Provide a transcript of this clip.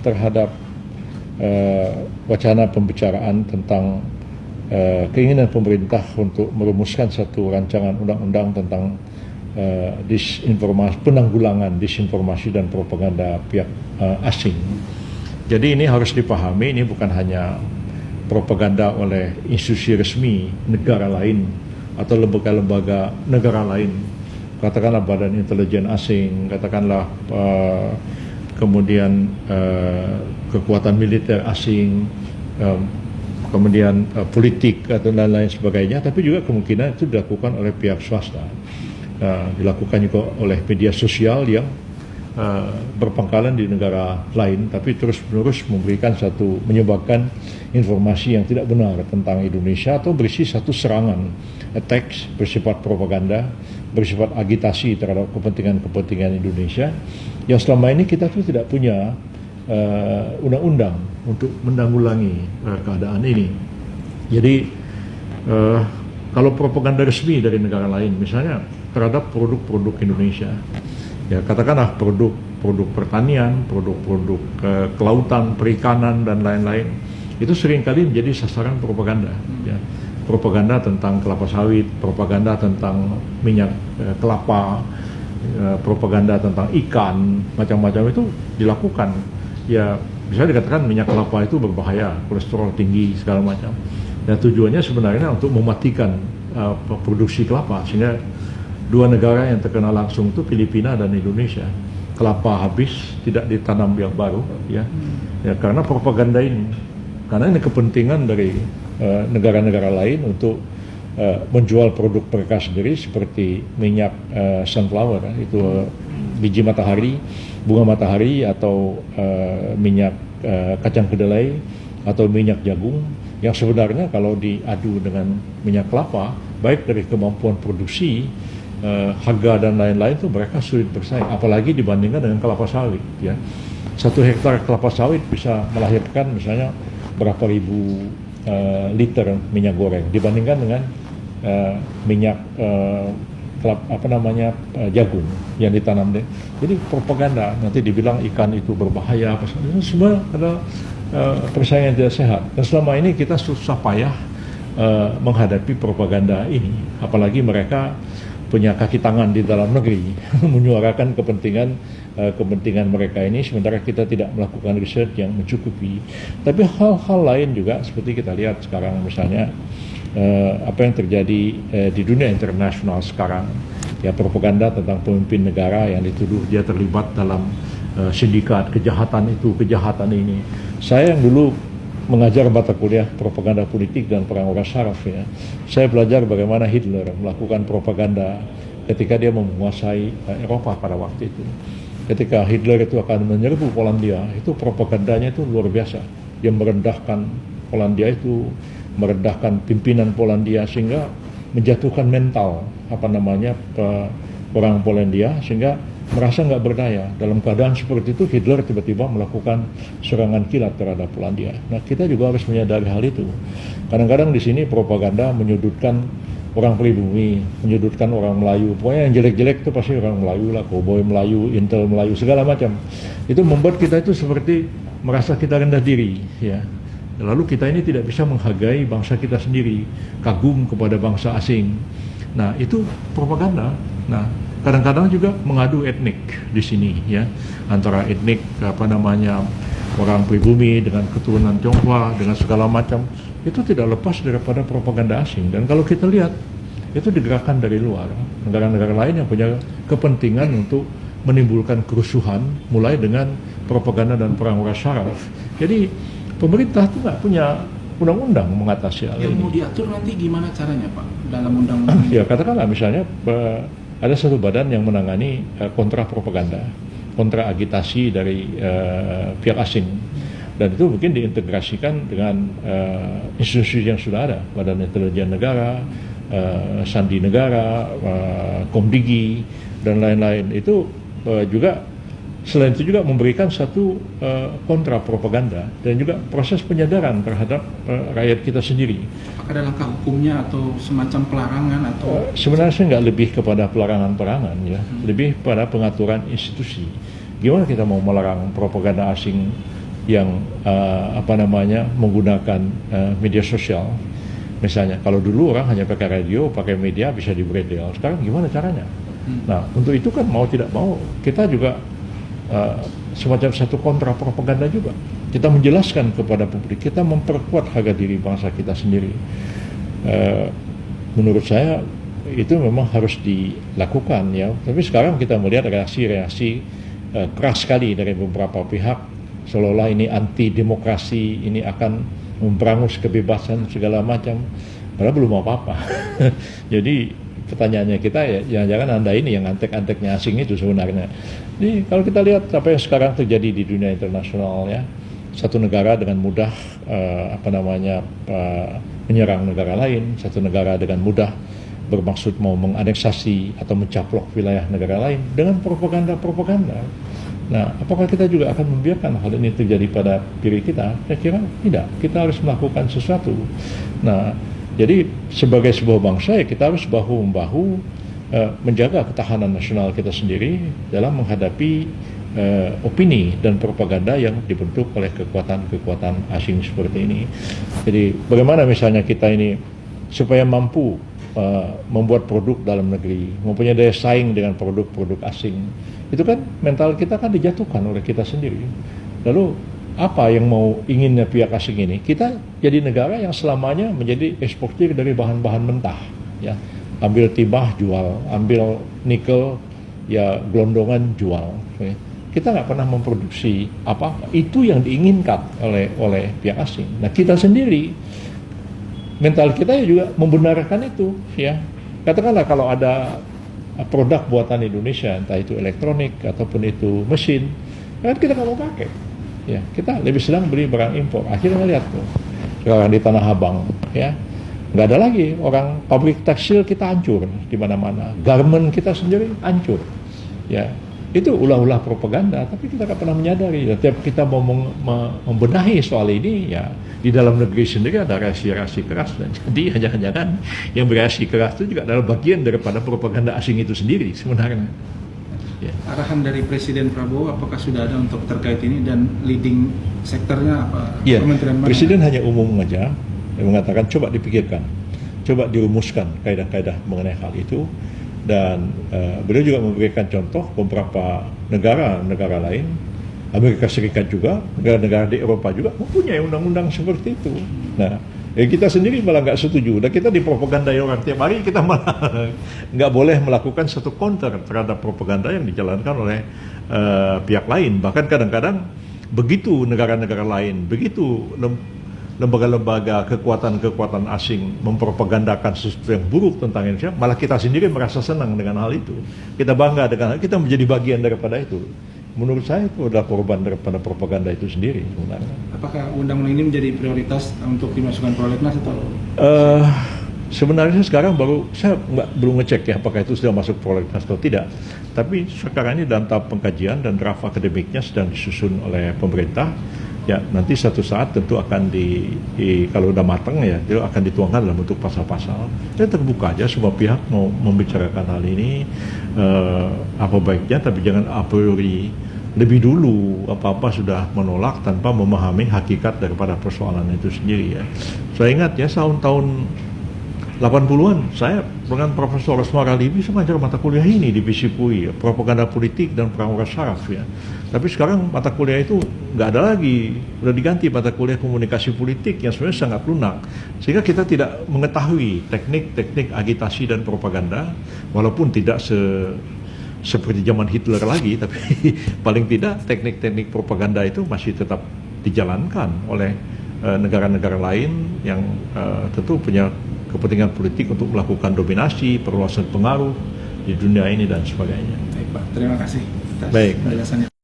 terhadap wacana pembicaraan tentang keinginan pemerintah untuk merumuskan satu rancangan undang-undang tentang disinformasi, penanggulangan disinformasi dan propaganda pihak asing. Jadi ini harus dipahami, ini bukan hanya propaganda oleh institusi resmi negara lain atau lembaga-lembaga negara lain, katakanlah badan intelijen asing, katakanlah kemudian kekuatan militer asing, kemudian politik atau lain-lain sebagainya, tapi juga kemungkinan itu dilakukan oleh pihak swasta, dilakukan juga oleh media sosial yang berpangkalan di negara lain, tapi terus-menerus menyebarkan informasi yang tidak benar tentang Indonesia atau berisi satu serangan, attacks bersifat propaganda, bersifat agitasi terhadap kepentingan Indonesia, yang selama ini kita tuh tidak punya undang-undang untuk menanggulangi keadaan ini. Jadi kalau propaganda resmi dari negara lain, misalnya terhadap produk-produk Indonesia, ya katakanlah produk pertanian, produk-produk kelautan, perikanan dan lain-lain, itu seringkali menjadi sasaran propaganda. Ya. Propaganda tentang kelapa sawit, propaganda tentang minyak kelapa, propaganda tentang ikan, macam-macam itu dilakukan. Ya bisa dikatakan minyak kelapa itu berbahaya, kolesterol tinggi segala macam. Dan tujuannya sebenarnya untuk mematikan produksi kelapa, sehingga dua negara yang terkena langsung itu Filipina dan Indonesia. Kelapa habis, tidak ditanam yang baru, ya karena propaganda ini. Karena ini kepentingan dari negara-negara lain untuk menjual produk mereka sendiri seperti minyak sunflower, itu biji matahari, bunga matahari, atau minyak kacang kedelai, atau minyak jagung, yang sebenarnya kalau diadu dengan minyak kelapa, baik dari kemampuan produksi, harga dan lain-lain, itu mereka sulit bersaing, apalagi dibandingkan dengan kelapa sawit. Ya, 1 hektar kelapa sawit bisa melahirkan misalnya berapa ribu liter minyak goreng dibandingkan dengan minyak jagung yang ditanam. Jadi propaganda, nanti dibilang ikan itu berbahaya, itu semua adalah persaingan tidak sehat. Dan selama ini kita susah payah menghadapi propaganda ini, apalagi mereka punya kaki tangan di dalam negeri menyuarakan kepentingan mereka ini, sementara kita tidak melakukan riset yang mencukupi. Tapi hal-hal lain juga seperti kita lihat sekarang, misalnya apa yang terjadi di dunia internasional sekarang, ya propaganda tentang pemimpin negara yang dituduh dia terlibat dalam sindikat kejahatan ini. Saya yang dulu mengajar mata kuliah propaganda politik dan perang saraf, ya, saya belajar bagaimana Hitler melakukan propaganda ketika dia menguasai Eropa pada waktu itu. Ketika Hitler itu akan menyerbu Polandia, itu propagandanya itu luar biasa. Dia merendahkan Polandia itu, merendahkan pimpinan Polandia, sehingga menjatuhkan mental orang Polandia, sehingga merasa nggak berdaya. Dalam keadaan seperti itu, Hitler tiba-tiba melakukan serangan kilat terhadap Polandia. Nah, kita juga harus menyadari hal itu. Kadang-kadang di sini propaganda menyudutkan orang pribumi, menyudutkan orang Melayu. Pokoknya yang jelek-jelek itu pasti orang Melayu lah, koboi Melayu, intel Melayu, segala macam. Itu membuat kita itu seperti merasa kita rendah diri, ya. Lalu kita ini tidak bisa menghargai bangsa kita sendiri, kagum kepada bangsa asing. Nah, itu propaganda. Nah, kadang-kadang juga mengadu etnik di sini, ya, antara etnik orang pribumi dengan keturunan Tionghoa dengan segala macam, itu tidak lepas daripada propaganda asing. Dan kalau kita lihat, itu digerakkan dari luar, negara-negara lain yang punya kepentingan untuk menimbulkan kerusuhan, mulai dengan propaganda dan perang saraf. Jadi pemerintah itu nggak punya undang-undang mengatasi hal ini. Yang mau diatur nanti gimana caranya, Pak, dalam undang-undang? Ya, katakanlah misalnya ada satu badan yang menangani kontra propaganda, kontra agitasi dari pihak asing, dan itu mungkin diintegrasikan dengan institusi yang sudah ada, Badan Intelijen Negara, Sandi Negara, Komdigi dan lain-lain. Itu juga selain itu juga memberikan satu kontra propaganda dan juga proses penyadaran terhadap rakyat kita sendiri. Apakah ada langkah hukumnya atau semacam pelarangan atau? Sebenarnya nggak lebih kepada pelarangan-pelarangan, ya, lebih pada pengaturan institusi. Gimana kita mau melarang propaganda asing yang menggunakan media sosial? Misalnya, kalau dulu orang hanya pakai radio, pakai media bisa dibredel. Sekarang gimana caranya? Nah, untuk itu kan mau tidak mau kita juga semacam satu kontra propaganda juga. Kita menjelaskan kepada publik, kita memperkuat harga diri bangsa kita sendiri. Menurut saya itu memang harus dilakukan ya. Tapi sekarang kita melihat reaksi-reaksi keras sekali dari beberapa pihak, seolah-olah ini anti demokrasi, ini akan memberangus kebebasan segala macam. Padahal belum apa-apa. Jadi pertanyaannya kita ya, jangan Anda ini yang antek-anteknya asing itu sebenarnya. Jadi kalau kita lihat apa yang sekarang terjadi di dunia internasional ya, satu negara dengan mudah menyerang negara lain, satu negara dengan mudah bermaksud mau menganeksasi atau mencaplok wilayah negara lain dengan propaganda. Nah, apakah kita juga akan membiarkan hal ini terjadi pada diri kita? Saya kira tidak. Kita harus melakukan sesuatu. Nah, jadi sebagai sebuah bangsa ya kita harus bahu-membahu menjaga ketahanan nasional kita sendiri dalam menghadapi opini dan propaganda yang dibentuk oleh kekuatan-kekuatan asing seperti ini. Jadi bagaimana misalnya kita ini supaya mampu membuat produk dalam negeri, mempunyai daya saing dengan produk-produk asing. Itu kan mental kita kan dijatuhkan oleh kita sendiri. Lalu apa yang mau inginnya pihak asing ini? Kita jadi negara yang selamanya menjadi eksportir dari bahan-bahan mentah, ya. Ambil timah jual, ambil nikel ya gelondongan jual. Kita nggak pernah memproduksi apa-apa. Itu yang diinginkan oleh pihak asing. Nah, kita sendiri mental kita juga membenarkan itu, ya. Katakanlah kalau ada produk buatan Indonesia, entah itu elektronik ataupun itu mesin, kan kita nggak mau pakai. Ya, kita lebih senang beli barang impor. Akhirnya lihat tuh, sekarang di Tanah Abang, ya, nggak ada lagi orang pabrik tekstil kita hancur di mana-mana, garment kita sendiri hancur, ya. Itu ulah-ulah propaganda, tapi kita nggak pernah menyadari. Setiap kita mau membenahi soal ini, ya di dalam negeri sendiri ada reaksi-reaksi keras, dan jadi jangan-jangan yang bereaksi keras itu juga adalah bagian daripada propaganda asing itu sendiri sebenarnya. Ya. Arahan dari Presiden Prabowo apakah sudah ada untuk terkait ini dan leading sektornya apa? Ya, Kementerian mana? Presiden hanya umum saja mengatakan coba dipikirkan, coba dirumuskan kaidah-kaidah mengenai hal itu, dan beliau juga memberikan contoh beberapa negara lain, Amerika Serikat juga, negara-negara di Eropa juga mempunyai undang-undang seperti itu. Nah, kita sendiri malah nggak setuju, dan kita dipropagandai orang tiap hari, kita malah nggak boleh melakukan satu counter terhadap propaganda yang dijalankan oleh pihak lain. Bahkan kadang-kadang begitu negara-negara lain, begitu lembaga-lembaga kekuatan-kekuatan asing mempropagandakan sesuatu yang buruk tentang Indonesia, malah kita sendiri merasa senang dengan hal itu. Kita bangga dengan hal, kita menjadi bagian daripada itu. Menurut saya itu adalah korban daripada propaganda itu sendiri sebenarnya. Apakah undang-undang ini menjadi prioritas untuk dimasukkan prolegnas atau? Sebenarnya sekarang saya belum ngecek ya apakah itu sudah masuk prolegnas atau tidak. Tapi sekarang ini dalam tahap pengkajian dan draft akademiknya sedang disusun oleh pemerintah. Ya, nanti satu saat tentu akan kalau udah matang ya, itu akan dituangkan dalam bentuk pasal-pasal. Dan terbuka aja semua pihak mau membicarakan hal ini, apa baiknya, tapi jangan a priori lebih dulu apa-apa sudah menolak tanpa memahami hakikat daripada persoalan itu sendiri ya. Saya ingat ya tahun 80-an saya dengan Profesor Rosmar Alibi mengajar mata kuliah ini di BCPUI, propaganda politik dan perang syaraf ya. Tapi sekarang mata kuliah itu nggak ada lagi, udah diganti mata kuliah komunikasi politik yang sebenarnya sangat lunak, sehingga kita tidak mengetahui teknik-teknik agitasi dan propaganda, walaupun tidak seperti zaman Hitler lagi, tapi paling tidak teknik-teknik propaganda itu masih tetap dijalankan oleh negara-negara lain yang tentu punya kepentingan politik untuk melakukan dominasi, perluasan pengaruh di dunia ini dan sebagainya. Baik Pak, terima kasih atas Baik. penjelasannya.